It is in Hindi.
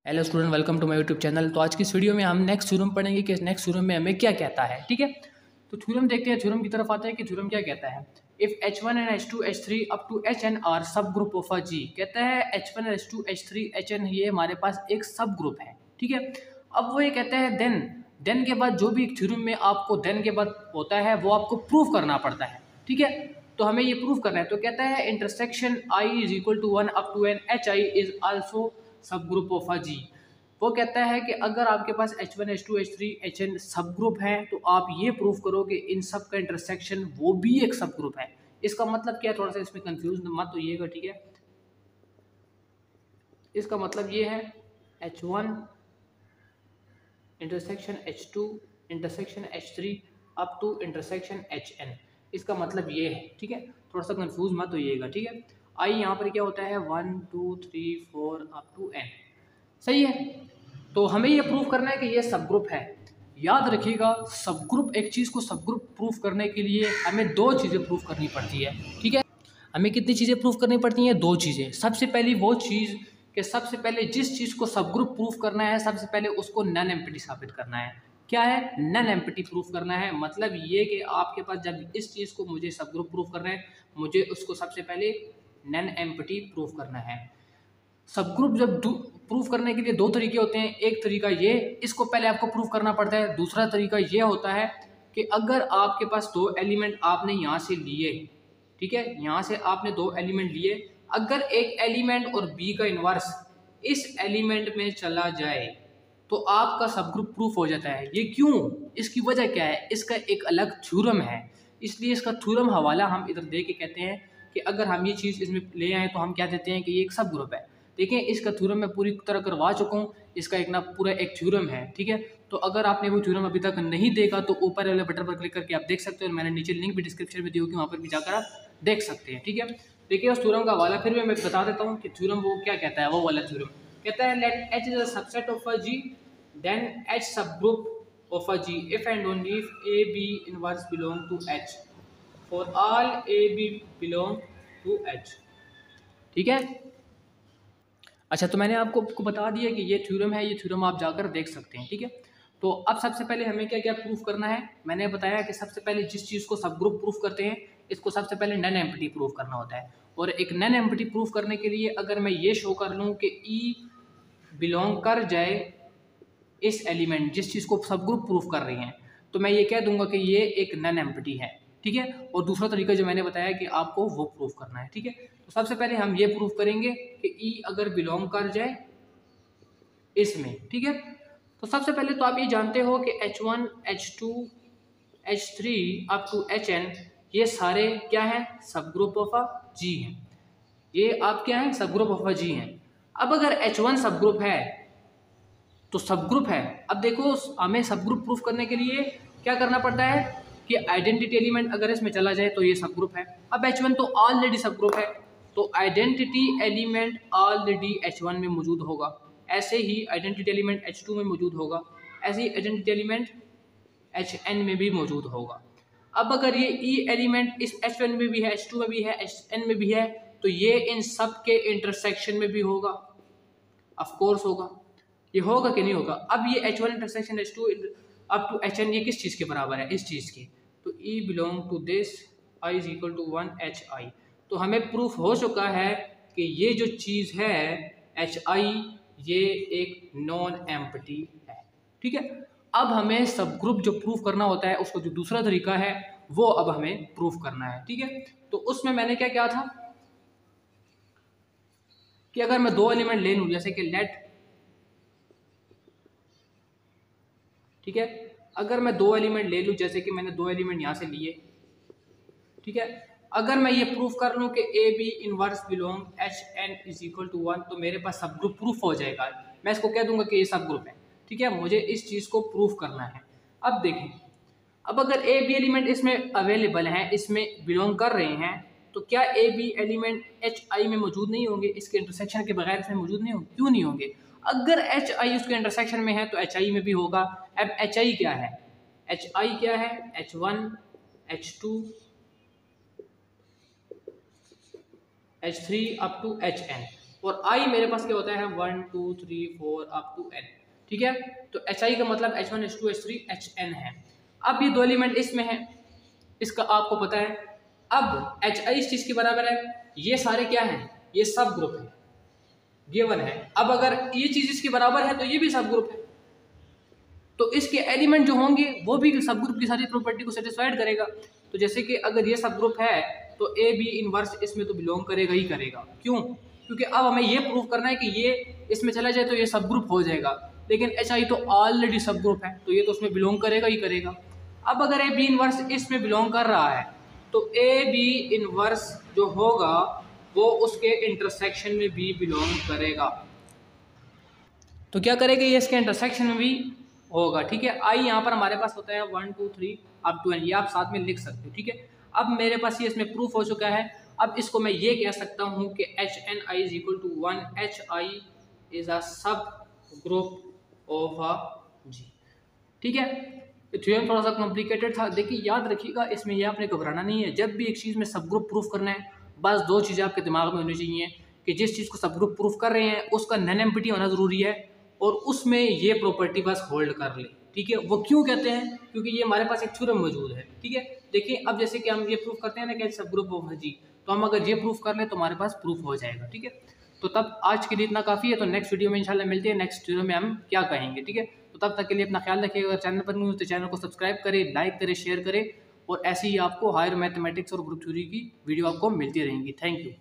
Hello student, welcome to my YouTube channel. तो आज की इस वीडियो में हम नेक्स्ट थ्योरम पढ़ेंगे कि नेक्स्ट थ्योरम में हमें क्या कहता है। ठीक है, तो थ्योरम देखते हैं, थ्योरम की तरफ आते हैं कि थ्योरम क्या कहता है। If H1 and H2 H3 up to Hn are subgroup of a G। कहता है H1 H2 H3 Hn ये हमारे पास एक सब ग्रुप है। ठीक है, अब वो ये कहता है देन के बाद जो भी थ्योरम में आपको देन के बाद होता है वो आपको प्रूव करना पड़ता है। ठीक है, तो हमें ये प्रूव करना है। तो कहता है intersection I is equal to 1 up to n HI is also subgroup of a G। वो कहता है कि अगर आपके पास H1 H2 H3 Hn सब ग्रुप है तो आप ये प्रूव करो कि इन सब का इंटरसेक्शन वो भी एक सब ग्रुप है। इसका मतलब क्या है, थोड़ा सा इसमें कंफ्यूज मत होइएगा। ठीक है, इसका मतलब ये है H1 intersection H2 intersection H3 up to intersection Hn। इसका मतलब ये है। ठीक है, थोड़ा सा कंफ्यूज मत होइएगा। ठीक है, आई यहाँ पर क्या होता है 1 2 3 4 अप टू n। सही है, तो हमें ये प्रूफ करना है कि ये सब ग्रुप है। याद रखिएगा, सब ग्रुप, एक चीज़ को सब ग्रुप प्रूफ करने के लिए हमें दो चीज़ें प्रूफ करनी पड़ती है। ठीक है, हमें कितनी चीज़ें प्रूफ करनी पड़ती हैं? दो चीज़ें। सबसे पहली वो चीज़ कि सबसे पहले जिस चीज़ को सब ग्रुप प्रूफ करना है सबसे पहले उसको नन एम्प्टी साबित करना है। क्या है? नन एम्प्टी प्रूफ करना है। मतलब ये कि आपके पास जब इस चीज़ को मुझे सब ग्रुप प्रूफ करना है, मुझे उसको सबसे पहले नन एम्प्टी प्रूफ करना है। सब ग्रुप जब प्रूफ करने के लिए दो तरीके होते हैं। एक तरीका ये, इसको पहले आपको प्रूफ करना पड़ता है। दूसरा तरीका ये होता है कि अगर आपके पास दो एलिमेंट आपने यहाँ से लिए, ठीक है, यहाँ से आपने दो एलिमेंट लिए, अगर एक एलिमेंट और बी का इन्वर्स इस एलिमेंट में चला जाए तो आपका सब ग्रुप प्रूफ हो जाता है। ये क्यों? इसकी वजह क्या है? इसका एक अलग थ्योरम है, इसलिए इसका थ्योरम हवाला हम इधर दे के कहते हैं कि अगर हम ये चीज़ इसमें ले आए तो हम क्या देते हैं कि ये एक सब ग्रुप है। देखिए, इसका थ्योरम मैं पूरी तरह करवा चुका हूँ, इसका एक ना पूरा एक थ्योरम है। ठीक है, तो अगर आपने वो थ्योरम अभी तक नहीं देखा तो ऊपर वाले बटन पर क्लिक करके आप देख सकते हो, और मैंने नीचे लिंक भी डिस्क्रिप्शन में दी होगी, वहाँ पर भी जाकर आप देख सकते हैं। ठीक है, देखिए उस थ्योरम का हवाला फिर भी मैं बता देता हूँ कि थ्योरम वो क्या कहता है। वो वाला थ्योरम कहता है let H is a subset of a G then H subgroup of a G if and only if A B inverse belong to H for all A B belong to H। ठीक है, अच्छा, तो मैंने आपको बता दिया कि ये थ्योरम है, ये थ्योरम आप जाकर देख सकते हैं। ठीक है, तो अब सबसे पहले हमें क्या क्या प्रूफ करना है। मैंने बताया कि सबसे पहले जिस चीज़ को सब ग्रुप प्रूफ करते हैं इसको सबसे पहले नन एम्प्टी प्रूफ करना होता है। और एक नन एम्प्टी प्रूफ करने के लिए अगर मैं ये शो कर लूँ कि E बिलोंग कर जाए इस एलिमेंट, जिस चीज़ को सब ग्रुप प्रूफ कर रही हैं, तो मैं ये कह दूंगा कि ये एक नन एम्प्टी है। ठीक है, और दूसरा तरीका जो मैंने बताया कि आपको वो प्रूफ करना है। ठीक है, तो सबसे पहले हम ये प्रूफ करेंगे कि ई अगर बिलोंग कर जाए इसमें। ठीक है, तो सबसे पहले तो आप ये जानते हो कि H1 H2 H3 up to Hn ये सारे क्या हैं? सब ग्रुप ऑफ अ G हैं। ये आप क्या हैं? सब ग्रुप ऑफ अ G हैं। अब अगर H1 सब ग्रुप है तो सब ग्रुप है। अब देखो, हमें सब ग्रुप प्रूफ करने के लिए क्या करना पड़ता है कि आइडेंटिटी एलिमेंट अगर इसमें चला जाए तो ये सब ग्रुप है। अब H1 तो ऑलरेडी सब ग्रुप है, तो आइडेंटिटी एलिमेंट ऑलरेडी H1 में मौजूद होगा। ऐसे ही आइडेंटिटी एलिमेंट H2 में मौजूद होगा, ऐसे ही आइडेंटिटी एलिमेंट Hn में भी मौजूद होगा। अब अगर ये E एलिमेंट इस H1 में भी है, H2 में भी है, Hn में भी है, तो ये इन सब के इंटरसेक्शन में भी होगा। ऑफकोर्स होगा। ये होगा कि नहीं होगा? अब ये H1 intersection H2 up to Hn ये किस चीज़ के बराबर है? इस चीज़ की। तो E belong to this I is equal to 1 HI। तो हमें प्रूफ हो चुका है कि ये जो चीज़ है HI ये एक नॉन एम्प्टी है। ठीक है, अब हमें सब ग्रुप जो प्रूफ करना होता है उसको जो दूसरा तरीका है वो अब हमें प्रूफ करना है। ठीक है, तो उसमें मैंने क्या किया था कि अगर मैं दो एलिमेंट ले लूँ, जैसे कि लेट, ठीक है, अगर मैं दो एलिमेंट ले लूँ, जैसे कि मैंने दो एलिमेंट यहाँ से लिए, ठीक है, अगर मैं ये प्रूफ कर लूँ कि a b inverse belong Hn is equal to 1 तो मेरे पास सब ग्रुप प्रूफ हो जाएगा। मैं इसको कह दूंगा कि ये सब ग्रुप है। ठीक है, मुझे इस चीज़ को प्रूफ करना है। अब देखें, अब अगर ए बी एलिमेंट इसमें अवेलेबल हैं, इसमें बिलोंग कर रहे हैं, तो क्या ए बी एलिमेंट HI में मौजूद नहीं होंगे? इसके इंटरसेक्शन के बगैर इसमें मौजूद नहीं होंगे? क्यों नहीं होंगे? अगर HI उसके इंटरसेक्शन में है तो HI में भी होगा। अब HI क्या है? HI क्या है? H1 H2 H3 up to Hn। और आई मेरे पास क्या होता है 1 2 3 4 अप टू n, ठीक है। तो एच आई का मतलब H1 H2 H3 Hn है। अब ये दो एलिमेंट इसमें है, इसका आपको पता है। अब एच आई इस चीज के बराबर है, ये सारे क्या हैं, ये सब ग्रुप है, गिवन है। अब अगर ये चीज इसके बराबर है तो ये भी सब ग्रुप है, तो इसके एलिमेंट जो होंगे वो भी सब ग्रुप की सारी प्रॉपर्टी को सेटिस्फाइड करेगा। तो जैसे कि अगर ये सब ग्रुप है तो ए बी इनवर्स इसमें तो बिलोंग करेगा ही करेगा। क्यों? क्योंकि अब हमें ये प्रूव करना है कि ये इसमें चला जाए तो ये सब ग्रुप हो जाएगा, लेकिन एच आई तो ऑलरेडी सब ग्रुप है तो ये तो उसमें बिलोंग करेगा ही करेगा। अब अगर ए बी इनवर्स इसमें बिलोंग कर रहा है तो ए बी इनवर्स जो होगा वो उसके इंटरसेक्शन में भी बिलोंग करेगा। तो क्या करेगा, ये इसके इंटरसेक्शन में भी होगा, ठीक है। आई यहाँ पर हमारे पास होता है 1 2 3 अप टू n, ये आप साथ में लिख सकते हो, ठीक है। अब मेरे पास ये इसमें प्रूफ हो चुका है। अब इसको मैं ये कह सकता हूँ कि HNI is equal to 1, HI is a subgroup of a G, ठीक है। थ्योरम थोड़ा सा कॉम्प्लिकेटेड था, देखिए याद रखिएगा, इसमें ये आपने घबराना नहीं है। जब भी एक चीज़ में सब ग्रुप प्रूफ करना है, बस दो चीज़ें आपके दिमाग में होनी चाहिए कि जिस चीज़ को सब ग्रुप प्रूफ कर रहे हैं उसका नन एम्प्टी होना ज़रूरी है और उसमें ये प्रॉपर्टी बस होल्ड कर ले, ठीक है। वो क्यों कहते हैं? क्योंकि ये हमारे पास एक थ्योरम मौजूद है, ठीक है। देखिए अब जैसे कि हम ये प्रूफ करते हैं ना कि सब ग्रुप ऑफ G, तो हम अगर ये प्रूफ कर ले तो हमारे पास प्रूफ हो जाएगा, ठीक है। तो तब आज के लिए इतना काफ़ी है। तो नेक्स्ट वीडियो में इंशाल्लाह मिलते हैं, नेक्स्ट वीडियो में हम क्या कहेंगे, ठीक है। तो तब तक के लिए अपना ख्याल रखिएगा। अगर चैनल पर नहीं हो तो चैनल को सब्सक्राइब करें, लाइक करें, शेयर करें, और ऐसे ही आपको हायर मैथमेटिक्स और ग्रुप थ्योरी की वीडियो आपको मिलती रहेंगी। Thank you.